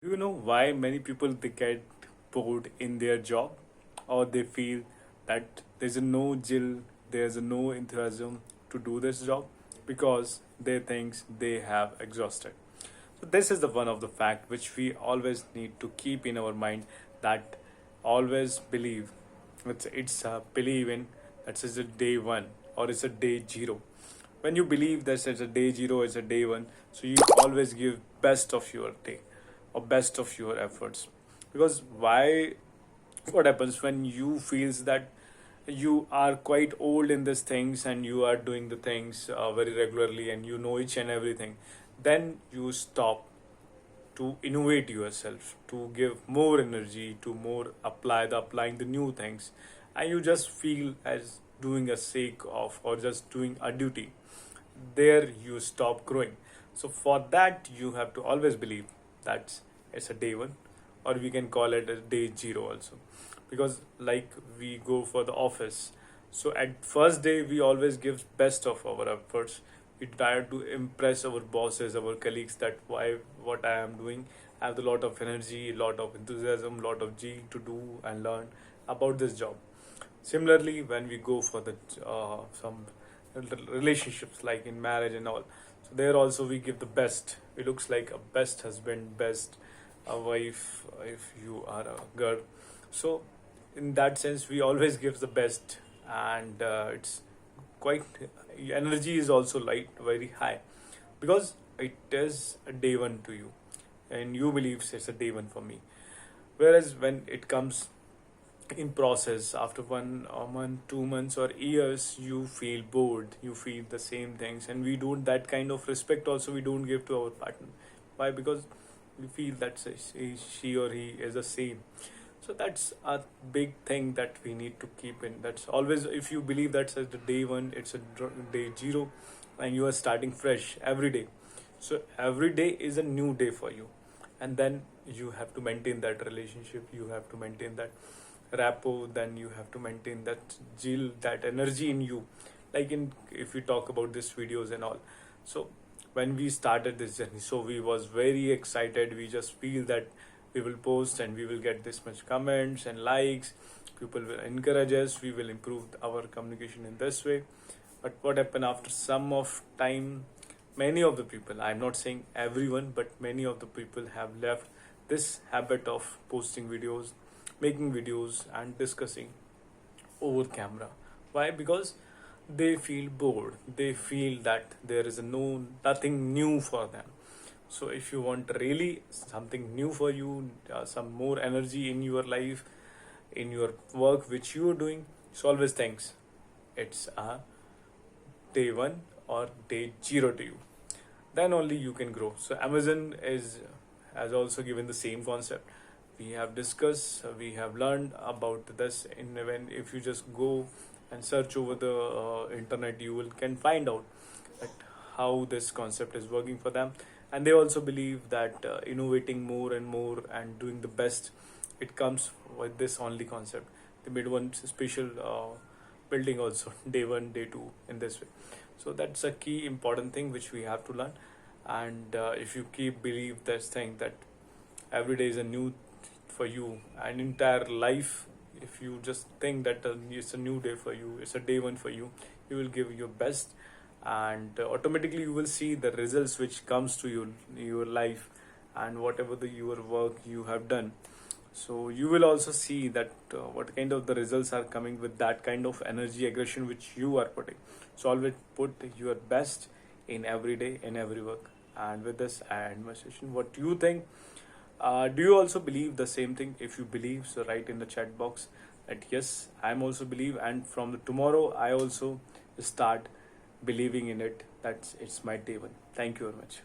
Do you know why many people they get bored in their job, or they feel that there's a no jill, there's a no enthusiasm to do this job because they think they have exhausted. So this is the one of the fact which we always need to keep in our mind, that always believe it's a believe in that is a day one or it's a day zero. When you believe that it's a day zero, it's a day one, so you always give best of your day or best of your efforts. Because why, what happens when you feels that you are quite old in these things and you are doing the things very regularly and you know each and everything, then you stop to innovate yourself, to give more energy, to more applying the new things, and you just feel as doing a sake of or just doing a duty. There you stop growing. So for that you have to always believe that it's a day one, or we can call it a day zero also. Because like we go for the office, so at first day we always give best of our efforts. We try to impress our bosses, our colleagues, that why what I am doing, I have a lot of energy, a lot of enthusiasm, lot of g to do and learn about this job. Similarly, when we go for the some relationships like in marriage and all, so there also we give the best. It looks like a best husband, best a wife if you are a girl. So in that sense we always give the best, and it's quite, energy is also light very high, because it is a day one to you and you believe it's a day one for me. Whereas when it comes in process, after 1 month, 2 months or years, you feel bored, you feel the same things, and we don't, that kind of respect also we don't give to our partner. Why? Because we feel that she or he is the same. So that's a big thing that we need to keep in. That's always, if you believe that's the day one, it's a day zero, and you are starting fresh every day. So every day is a new day for you, and then you have to maintain that relationship, you have to maintain that rapport, then you have to maintain that zeal, that energy in you. Like in, if we talk about these videos and all, so when we started this journey, so we was very excited. We just feel that we will post and we will get this much comments and likes, people will encourage us, we will improve our communication in this way. But what happened after some of time, many of the people, I'm not saying everyone, but many of the people have left this habit of posting videos, making videos and discussing over camera. Why? Because they feel bored, they feel that there is nothing new for them. So if you want really something new for you, some more energy in your life, in your work which you are doing, so always thanks it's a day one or day zero to you, then only you can grow. So Amazon is has also given the same concept. We have discussed, we have learned about this in, when if you just go and search over the internet, you will can find out that how this concept is working for them. And they also believe that innovating more and more and doing the best, it comes with this only concept. They made one special building also day one, day two, in this way. So that's a key important thing which we have to learn. And if you keep believe this thing that every day is a new for you, and entire life, if you just think that it's a new day for you, it's a day one for you, you will give your best, and automatically you will see the results which comes to you, your life, and whatever the your work you have done. So you will also see that what kind of the results are coming with that kind of energy aggression which you are putting. So always put your best in every day, in every work. And with this I end my session. What do you think? Do you also believe the same thing? If you believe, so write in the chat box that yes, I'm also believe, and from the tomorrow I also start believing in it. That's it's my day one. Thank you very much.